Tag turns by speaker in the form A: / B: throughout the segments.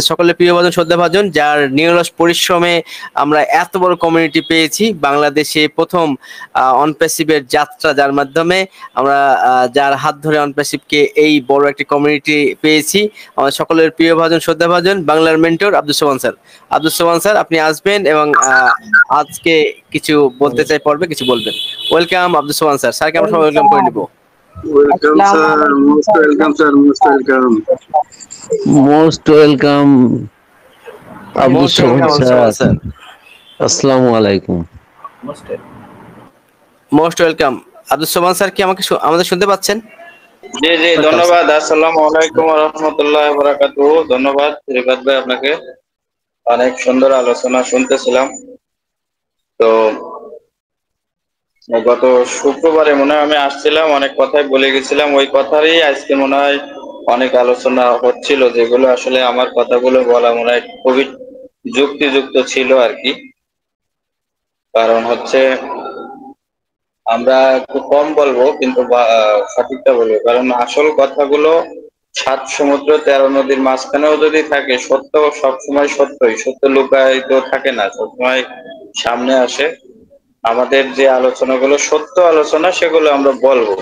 A: সকলের প্রিয় ভাজন শ্রদ্ধা ভাজন, যার নিরলস পরিশ্রমে আমরা এত বড় কমিউনিটি পেয়েছি বাংলাদেশে প্রথম অনপ্যাসিভের যাত্রা, যার মাধ্যমে আমরা যার হাত ধরে অনপ্যাসিভকে এই বড় একটি কমিউনিটি পেয়েছি। আমাদের সকলের প্রিয় ভাজন শ্রদ্ধা ভাজন বাংলার mentor Abdul Sobhan sir. Abdul Sobhan sir, আপনি আসবেন এবং আজকে কিছু বলতে চাই, পর্বে কিছু বলবেন। Welcome Abdul Sobhan sir. স্যারকে আমরা সবাই ওয়েলকাম করে নিব।
B: Welcome, sir. Most welcome, sir. Most welcome.
C: Most welcome, Abdul
A: most welcome
C: Sohan
A: Abdul Sobhan
C: sir.
A: Sir.
C: Assalamu alaikum.
A: Most welcome. Abdul Sobhan sir কি আমাদের শুনতে পাচ্ছেন?
D: জি জি, ধন্যবাদ। আসসালামু আলাইকুম ওয়া রাহমাতুল্লাহি ওয়া বারাকাতুহু। ধন্যবাদ রিফাত ভাই, আপনাকে অনেক সুন্দর আলোচনা শুনতেছিলাম। তো গত শুক্রবারে মনে হয় আমি আসছিলাম, অনেক কথাই বলে গেছিলাম, ওই কথারই আজকে মনে হয় অনেক আলোচনা হচ্ছিল, যেগুলো আসলে আমার কথাগুলো বলা মনে হয় খুবই যুক্তিযুক্ত ছিল আর কি। কারণ হচ্ছে আমরা একটু কম বলবো কিন্তু সঠিকটা বলবো, কারণ আসল কথাগুলো 7 সমুদ্র 13 নদীর মাঝখানেও যদি থাকে, সত্য সবসময় সত্যই, সত্য লুকায়িত থাকে না, সবসময় সামনে আসে। আমাদের যে আলোচনাগুলো সত্য আলোচনা, সেগুলো আমরা বলবো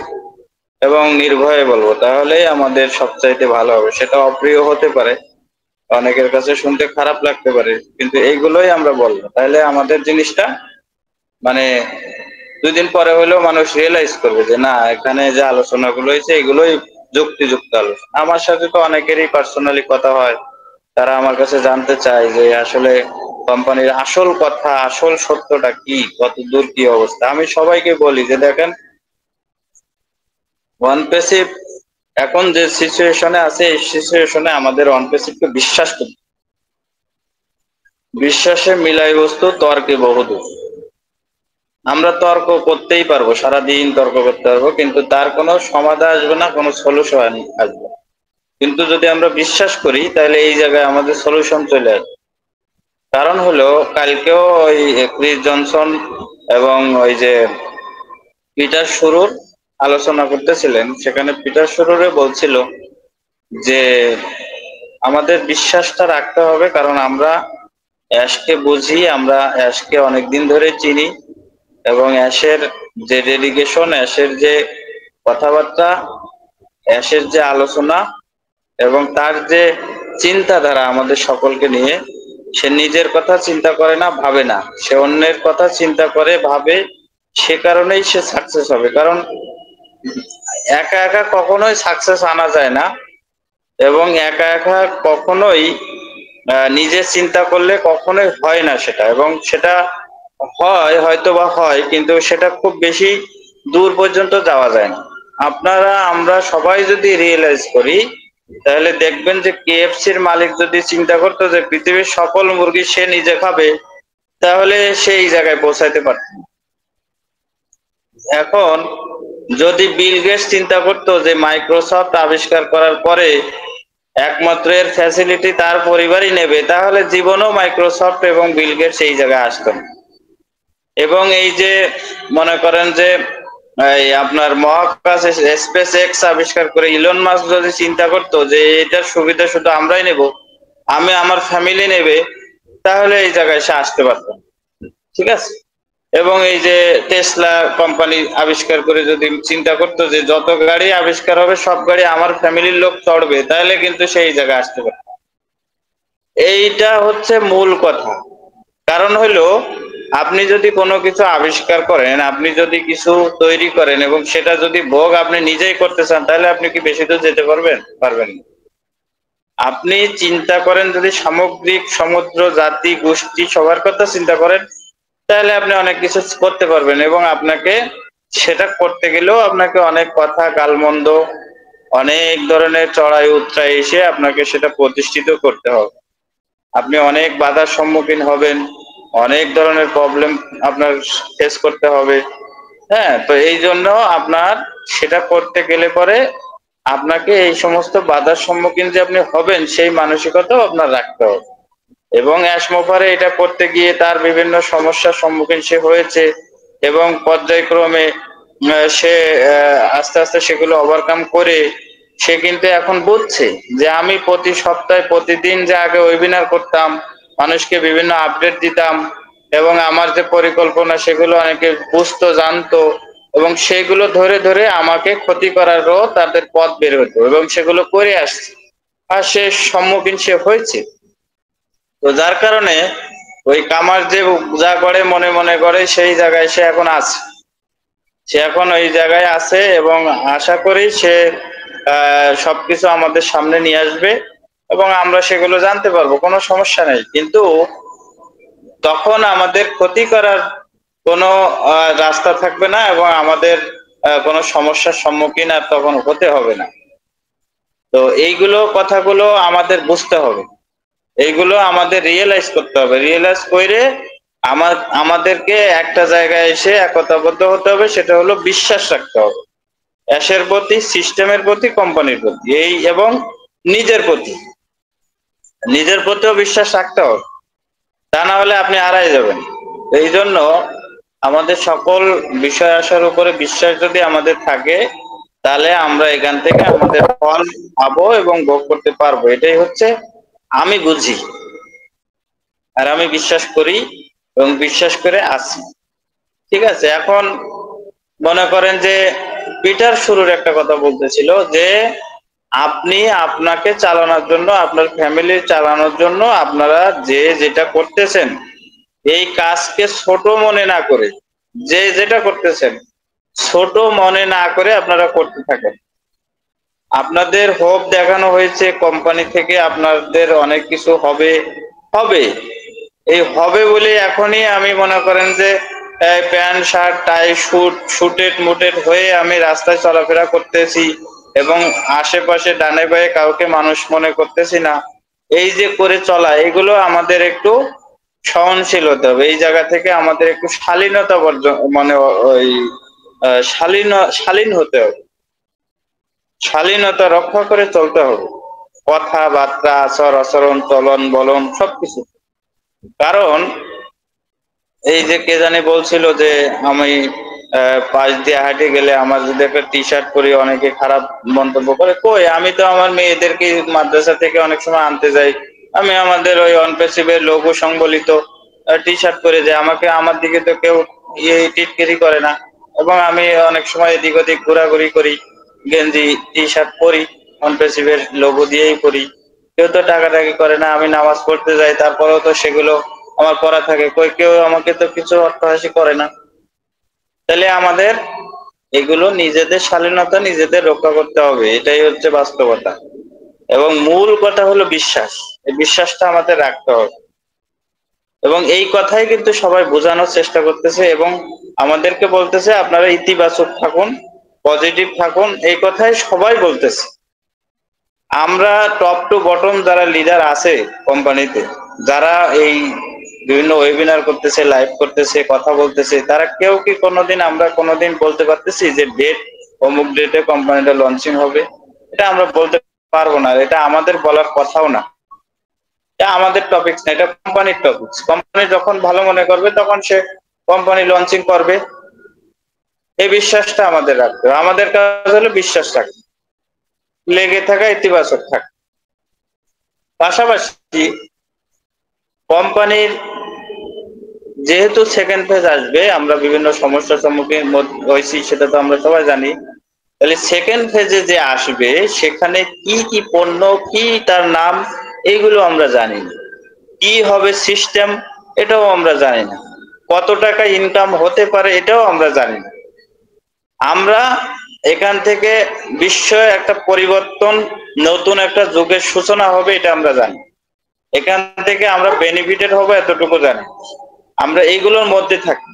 D: এবং নির্ভয়ে বলবো, তাহলেই আমাদের সবচাইতে ভালো হবে। সেটা অপ্রিয় হতে পারে, অনেকের কাছে শুনতে খারাপ লাগতে পারে, কিন্তু এইগুলোই আমরা বলবো, তাহলে আমাদের জিনিসটা মানে 2 দিন পরে হলেও মানুষ রিয়েলাইজ করবে যে না, এখানে যে আলোচনাগুলো হয়েছে এগুলোই যুক্তিযুক্ত আলোচনা। আমার সাথে তো অনেকেরই পার্সোনালি কথা হয়, তারা আমার কাছে জানতে চায় যে আসলে কোম্পানির আসল কথা, আসল সত্যটা কি, কত দূর কি অবস্থা। আমি সবাইকে বলি যে দেখেন, ওয়ানপেসিভ এখন যে সিচুয়েশনে আছে, এই সিচুয়েশনে আমাদের ওয়ানপেসিভকে বিশ্বাস করতে, বিশ্বাসে মিলাই বস্তু তর্কে বহুদূর। আমরা তর্ক করতেই পারবো, সারাদিন তর্ক করতে পারবো, কিন্তু তার কোনো সমাধান আসবে না, কোনো সলিউশন আসবে। কিন্তু যদি আমরা বিশ্বাস করি, তাহলে এই জায়গায় আমাদের সলিউশন চলে আসবে। কারণ হলো, কালকেও ওই ক্রিস জনসন এবং ওই যে পিটার শুরুর আলোচনা করতেছিলেন, সেখানে পিটার শুরুরে বলছিল যে আমাদের বিশ্বাসটা রাখতে হবে, কারণ আমরা অ্যাশকে বুঝি, আমরা অ্যাশকে অনেকদিন ধরে চিনি, এবং অ্যাশের যে ডেডিকেশন, অ্যাশের যে কথাবার্তা, অ্যাশের যে আলোচনা এবং তার যে চিন্তাধারা আমাদের সকলকে নিয়ে, সে নিজের কথা চিন্তা করে না, ভাবে না, সে অন্যের কথা চিন্তা করে, ভাবে। সে কারণেই সে সাকসেস হবে। কারণ একা একা কখনোই সাকসেস আনা যায় না, এবং একা একা কখনোই নিজে চিন্তা করলে কখনোই হয় না সেটা, এবং সেটা হয় হয়তো বা হয়, কিন্তু সেটা খুব বেশি দূর পর্যন্ত যাওয়া যায় না। আমরা সবাই যদি রিয়েলাইজ করি, তাহলে দেখবেন যে কেএফসির মালিক যদি চিন্তা করতো যে পৃথিবীর সকল মুরগি সে নিজে খাবে, তাহলে সেই জায়গায় পৌঁছাইতে পারত। এখন যদি বিল গেটস চিন্তা করতো যে মাইক্রোসফট আবিষ্কার করার পরে একমাত্র এর ফ্যাসিলিটি তার পরিবারই নেবে, তাহলে জীবনেও মাইক্রোসফট এবং বিল গেটস এই জায়গায় আসতো না। এবং এই যে মনে করেন যে এই আপনার মহাকাশে স্পেস এক্স আবিষ্কার করে ইলন মাস্ক যদি চিন্তা করতো যে এটার সুবিধা শুধু আমরাই নেব, আমি আমার ফ্যামিলি নেবে, তাহলে এই জায়গায় সে আসতে পারত। ঠিক আছে। এবং এই যে টেসলা কোম্পানি আবিষ্কার করে যদি চিন্তা করতো যে যত গাড়ি আবিষ্কার হবে সব গাড়ি আমার ফ্যামিলির লোক চড়বে, তাহলে কিন্তু সেই জায়গায় আসতে পারত। এইটা হচ্ছে মূল কথা। কারণ হলো, আপনি যদি কোনো কিছু আবিষ্কার করেন, আপনি যদি কিছু তৈরি করেন এবং সেটা যদি ভোগ আপনি নিজেই করতে চান, তাহলে আপনি কি বেশি দূর যেতে পারবেন? পারবেন না। আপনি চিন্তা করেন, যদি সামগ্রিক সমুদ্র জাতি গোষ্ঠী সবার কথা চিন্তা করেন, তাহলে আপনি অনেক কিছু করতে পারবেন, এবং আপনাকে সেটা করতে গেলেও আপনাকে অনেক কথা গালমন্দ, অনেক ধরনের চড়াই উতরাই এসে আপনাকে সেটা প্রতিষ্ঠিত করতে হবে। আপনি অনেক বাধার সম্মুখীন হবেন, অনেক ধরনের প্রবলেম আপনার ফেস করতে হবে। হ্যাঁ, তো এই জন্য আপনার সেটা করতে গেলে পরে আপনাকে এই সমস্ত বাধার সম্মুখীন যে আপনি হবেন, সেই মানসিকতাও আপনার রাখতে হবে। এবং অ্যাশমোফারে এটা করতে গিয়ে তার বিভিন্ন সমস্যার সম্মুখীন সে হয়েছে, এবং পর্যায়ক্রমে সে আস্তে আস্তে সেগুলো ওভারকাম করে সে কিন্তু এখন বুঝছে যে আমি প্রতি সপ্তাহে প্রতিদিন যে আগে ওয়েবিনার করতাম, মানুষকে বিভিন্ন আপডেট দিতাম এবং আমার যে পরিকল্পনা সেগুলো অনেকে বুঝতো, জানতো এবং সেগুলো ধরে ধরে আমাকে ক্ষতি করারও তাদের পথ বের হতো এবং সেগুলো করে আসছে আর সে সম্মুখীন সে হয়েছে। তো যার কারণে ওই কামার যে যা করে মনে মনে করে সেই জায়গায় সে এখন আছে, সে এখন ওই জায়গায় আছে এবং আশা করি সে সবকিছু আমাদের সামনে নিয়ে আসবে এবং আমরা সেগুলো জানতে পারবো, কোনো সমস্যা নেই। কিন্তু তখন আমাদের ক্ষতি করার কোনো রাস্তা থাকবে না এবং আমাদের কোনো সমস্যার সম্মুখীন আর তখন হতে হবে না। তো এইগুলো কথাগুলো আমাদের বুঝতে হবে, এইগুলো আমাদের রিয়েলাইজ করতে হবে। রিয়েলাইজ করে আমাদেরকে একটা জায়গায় এসে একতাবদ্ধ হতে হবে, সেটা হলো বিশ্বাস রাখতে হবে অ্যাশের প্রতি, সিস্টেমের প্রতি, কোম্পানির প্রতি, এই এবং নিজের প্রতি, নিজের প্রতিও বিশ্বাস রাখতে হবে, তা না হলে আপনি হারাই যাবেন। এই জন্য আমাদের সকল বিষয় আসার উপরে বিশ্বাস যদি আমাদের থাকে তাহলে আমরা এখান থেকে আমাদের ফল পাবো এবং ভোগ করতে পারবো। এটাই হচ্ছে আমি বুঝি আর আমি বিশ্বাস করি এবং বিশ্বাস করে আছি। ঠিক আছে, এখন মনে করেন যে পিটার শুরুর একটা কথা বলতেছিল যে আপনি আপনাকে চালানোর জন্য, আপনার ফ্যামিলি চালানোর জন্য আপনারা যে যেটা করতেছেন এই কাজকে ছোট মনে না করে, যে যেটা করতেছেন ছোট মনে না করে আপনারা করতে থাকেন। আপনাদের হোপ দেখানো হয়েছে কোম্পানি থেকে, আপনাদের অনেক কিছু হবে হবে এই হবে বলে এখনই আমি মনে করেন যে প্যান্ট শার্ট টাই শুটেড মুটেড হয়ে আমি রাস্তায় চলাফেরা করতেছি এবং আশেপাশে ডানে বাঁয়ে কাউকে মানুষ মনে করতেছি না। এই যে করে চলা, এগুলো আমাদের একটু সহনশীল হতে হবে। এই জায়গা থেকে আমাদের একটু শালীনতা মানে ওই শালীন হতে হবে, শালীনতা রক্ষা করে চলতে হবে, কথাবার্তা, আচরণ, চলন বলন সবকিছু। কারণ এই যে কে জানি বলছিল যে আমি পাশ দিয়ে হাঁটে গেলে আমার যদি একটা টি শার্ট পরি অনেকে খারাপ মন্তব্য করে। কই, আমি তো আমার মেয়েদেরকে মাদ্রাসা থেকে অনেক সময় আনতে যাই, আমি আমাদের ওই অনপেসিভের লোগো সংবলিত টি শার্ট পরে যাই, আমাকে আমার দিকে তো কেউ টিটকিরি করে না এবং আমি অনেক সময় এদিক ওদিক ঘোরাঘুরি করি, গেঞ্জি টি শার্ট পরি, অনপেসিভের লোগো দিয়েই পরি, কেউ তো টাকাটাকি করে না। আমি নামাজ পড়তে যাই, তারপরেও তো সেগুলো আমার পড়া থাকে, কই কেউ আমাকে তো কিছু অট্টহাসি করে না। তাহলে আমাদের এগুলো নিজেদের শালীনতা নিজেদের রক্ষা করতে হবে, এটাই হচ্ছে বাস্তবতা। এবং মূল কথা হলো বিশ্বাস, এই বিশ্বাসটা আমাদের রাখতে হবে এবং এই কথাই কিন্তু সবাই বোঝানোর চেষ্টা করতেছে এবং আমাদেরকে বলতেছে আপনারা ইতিবাচক থাকুন, পজিটিভ থাকুন, এই কথাই সবাই বলতেছে। আমরা টপ টু বটম যারা লিডার আছে কোম্পানিতে, যারা এই বিভিন্ন ওয়েবিনার করতেছে, লাইভ করতেছে, কথা বলতেছে, তারা কেউ কি কোনোদিন আমরা কোনোদিন বলতে পারতেছি যে ডেট অমুক ডেটে কোম্পানিটা লঞ্চিং হবে? এটা আমরা বলতে পারবো না, এটা আমাদের বলার কথাও না, এটা আমাদের টপিকস না, এটা কোম্পানির টপিকস। কোম্পানি যখন ভালো মনে করবে তখন সে কোম্পানি লঞ্চিং করবে, এই বিশ্বাসটা আমাদের রাখতে হবে। আমাদের কাজ হলো বিশ্বাস রাখা, লেগে থাকা, ইতিবাচক থাকা। পাশাপাশি কোম্পানির যেহেতু সেকেন্ড ফেজ আসবে, আমরা বিভিন্ন সমস্যার সম্মুখীন হয়েছি সেটা তো আমরা সবাই জানি। তাহলে সেকেন্ড ফেজে যে আসবে সেখানে কি কি পণ্য, কি তার নাম, এইগুলো আমরা জানি না। কি হবে সিস্টেম, এটাও আমরা জানি না। কত টাকা ইনকাম হতে পারে, এটাও আমরা জানি না। আমরা এখান থেকে বিশ্ব একটা পরিবর্তন, নতুন একটা যুগের সূচনা হবে, এটা আমরা জানি। এখান থেকে আমরা বেনিফিটেড হবো, এতটুকু জানি। আমরা এইগুলোর মধ্যে থাকি।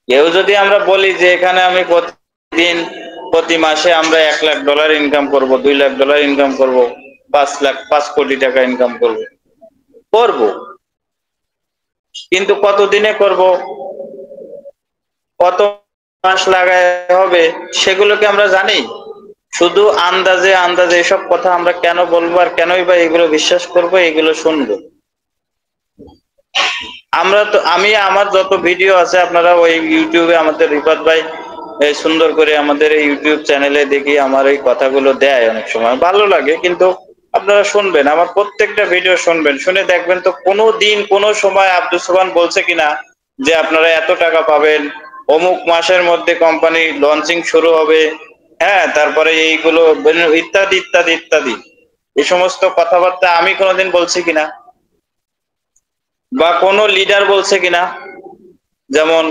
D: কেউ যদি আমরা বলি যে এখানে আমি প্রতিদিন প্রতি মাসে আমরা $1,00,000 ইনকাম করব, $2,00,000 ইনকাম করব, 5 কোটি টাকা ইনকাম করব, কিন্তু কতদিনে করব, কত মাস লাগায় হবে, সেগুলোকে আমরা জানি? শুধু আন্দাজে আন্দাজে এসব কথা আমরা কেন বলবো আর কেনই বা এগুলো বিশ্বাস করব, এগুলো শুনবো? আমরা তো, আমি আমার যত ভিডিও আছে আপনারা ওই ইউটিউবে আমাদের রিফাত ভাই এই সুন্দর করে আমাদের এই ইউটিউব চ্যানেলে দেখি আমার এই কথাগুলো দেয়, অনেক সময় ভালো লাগে। কিন্তু আপনারা শুনবেন, আমার প্রত্যেকটা ভিডিও শুনবেন, শুনে দেখবেন তো কোনো দিন কোনো সময় আব্দুল সোবহান বলছে কিনা যে আপনারা এত টাকা পাবেন, অমুক মাসের মধ্যে কোম্পানি লঞ্চিং শুরু হবে, হ্যাঁ, তারপরে এইগুলো ইত্যাদি ইত্যাদি ইত্যাদি, এই সমস্ত কথাবার্তা আমি কোনোদিন বলছি কিনা বা কোনো লিডার বলছে কিনা, যেমন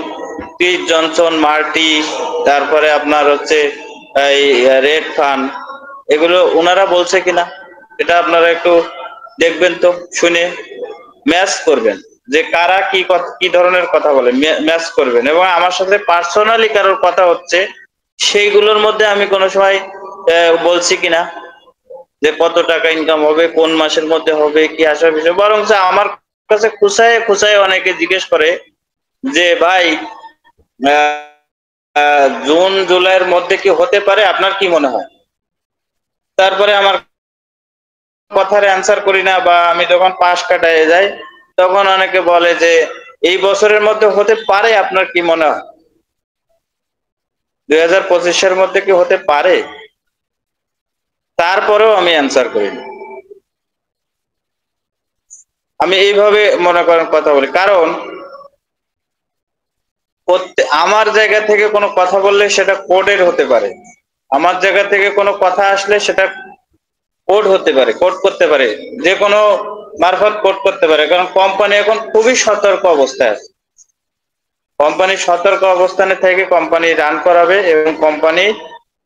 D: ক্রিস জনসন, মার্টি, তারপরে আপনার হচ্ছে এই রেড ফান, এগুলো ওনারা বলছে কিনা, এটা আপনারা একটু দেখবেন তো, শুনে ম্যাচ করবেন যে কারা কি ধরনের কথা বলে, ম্যাচ করবেন। এবং আমার সাথে পার্সোনালি কারোর কথা হচ্ছে, সেইগুলোর মধ্যে আমি কোনো সময় বলছি কিনা যে কত টাকা ইনকাম হবে, কোন মাসের মধ্যে হবে, কি আসার বিষয়। বরং আমার কাছে খুঁচায় খুঁচায় অনেকে জিজ্ঞেস করে যে ভাই জুন জুলাইয়ের মধ্যে কি হতে পারে, আপনার কি মনে হয়? তারপরে আমার কথার অ্যান্সার করি না, বা আমি যখন পাশ কাটায় যাই তখন অনেকে বলে যে এই বছরের মধ্যে হতে পারে, আপনার কি মনে হয় 2025-এর মধ্যে কি হতে পারে? তারপরেও আমি অ্যান্সার করি না, আমি এইভাবে মনে করেন কথা বলি। কারণ আমার জায়গা থেকে কোনো কথা বললে সেটা কোডের হতে পারে, আমার জায়গা থেকে কোনো কথা আসলে সেটা কোড হতে পারে, কোড করতে পারে, যে কোনো মারফত কোড করতে পারে। কারণ কোম্পানি এখন খুবই সতর্ক অবস্থায় আছে, কোম্পানি সতর্ক অবস্থানে থেকে কোম্পানি রান করাবে, এবং কোম্পানি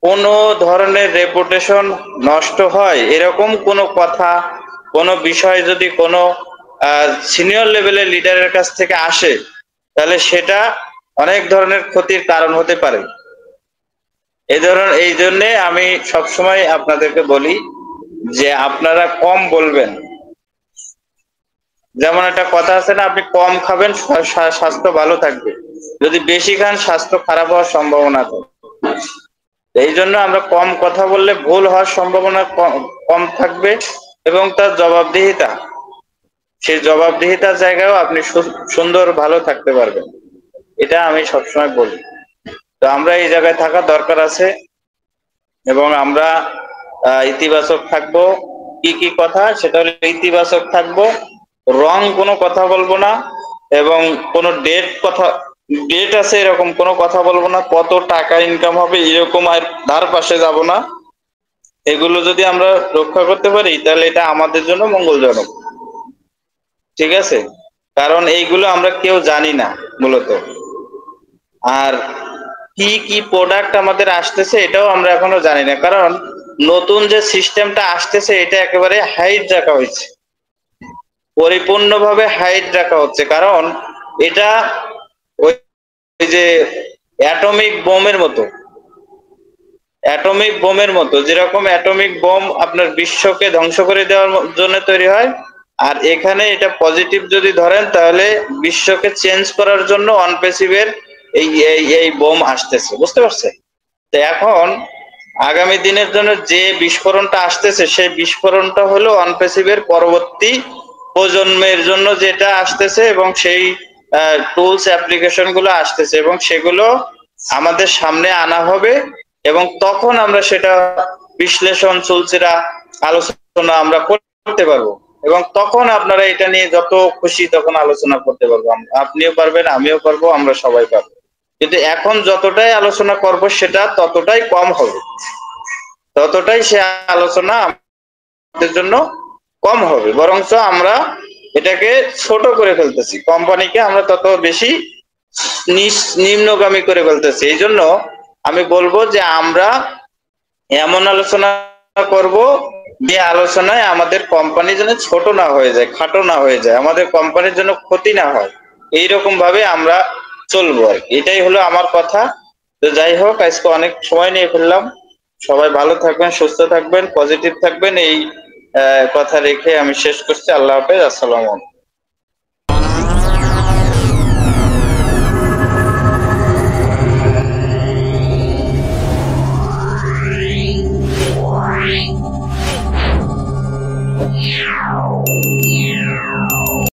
D: কোনো ধরনের রেপুটেশন নষ্ট হয় এরকম কোনো কথা, কোনো বিষয় যদি কোনো সিনিয়র লেভেলের লিডারের কাছ থেকে আসে, তাহলে সেটা অনেক ধরনের ক্ষতির কারণ হতে পারে। এই জন্যে আমি সবসময় আপনাদেরকে বলি যে আপনারা কম বলবেন। যেমন একটা কথা আছে না, আপনি কম খাবেন স্বাস্থ্য ভালো থাকবে, যদি বেশি খান স্বাস্থ্য খারাপ হওয়ার সম্ভাবনা থাকে। এই জন্য আমরা কম কথা বললে ভুল হওয়ার সম্ভাবনা কম থাকবে, এবং তার জবাবদিহিতা, সেই জবাবদিহিতার জায়গায়ও আপনি সুন্দর ভালো থাকতে পারবেন, এটা আমি সবসময় বলি। তো আমরা এই জায়গায় থাকা দরকার আছে, এবং আমরা ইতিবাচক থাকবো। কি কথা, সেটা হলো ইতিবাচক থাকবো, রং কোনো কথা বলবো না, এবং কোনো ডেট আছে এরকম কোনো কথা বলবো না, কত টাকা ইনকাম হবে এরকম আর ধার পাশে যাব না। এগুলো যদি আমরা রক্ষা করতে পারি তাহলে এটা আমাদের জন্য মঙ্গলজনক, ঠিক আছে? কারণ এইগুলো আমরা কেউ জানি না মূলত। আর কি প্রোডাক্ট আমাদের আসতেছে এটাও আমরা এখনো জানি না, কারণ নতুন যে সিস্টেমটা আসতেছে এটা একেবারে হাইড রাখা হয়েছে, পরিপূর্ণভাবে হাইড রাখা হচ্ছে। কারণ এটা ওই যে অ্যাটমিক বোমের মতো, যেরকম অ্যাটমিক বোম আপনার বিশ্বকে ধ্বংস করে দেওয়ার জন্য তৈরি হয়, আর এখানে এটা পজিটিভ যদি ধরেন তাহলে বিশ্বকে চেঞ্জ করার জন্য অনপেসিভের এই বোম আসতেছে, বুঝতে পারছেন? তো এখন আগামী দিনের জন্য যে বিস্ফোরণটা আসতেছে, সেই বিস্ফোরণটা হলো অনপেসিভের পরবর্তী প্রজন্মের জন্য যেটা আসতেছে, এবং সেই টুলস অ্যাপ্লিকেশন গুলো আসতেছে, এবং সেগুলো আমাদের সামনে আনা হবে, এবং তখন আমরা সেটা বিশ্লেষণ চলছেরা আলোচনা আমরা করতে পারবো, এবং তখন আপনারা এটা নিয়ে যত খুশি তখন আলোচনা করতে পারবো, আপনিও পারবেন, আমিও পারবো, আমরা সবাই পারবো। কিন্তু এখন যতটাই আলোচনা করব সেটা ততটাই কম হবে, ততটাই সে আলোচনা আমাদের জন্য কম হবে, বরঞ্চ আমরা এটাকে ছোট করে ফেলতেছি, কোম্পানিকে আমরা তত বেশি নিম্নগামী করে ফেলতেছি। এই জন্য আমি বলবো যে আমরা এমন আলোচনা করব যে আলোচনায় আমাদের কোম্পানি যেন ছোট না হয়ে যায়, খাটো না হয়ে যায়, আমাদের কোম্পানির জন্য ক্ষতি না হয়, এইরকম ভাবে আমরা চলবো আর কি। এটাই হলো আমার কথা। তো যাই হোক, আজকে অনেক সময় নিয়ে ফেললাম। সবাই ভালো থাকবেন, সুস্থ থাকবেন, পজিটিভ থাকবেন, এই কথা রেখে আমি শেষ করছি। আল্লাহ হাফেজ, আসসালামু আলাইকুম।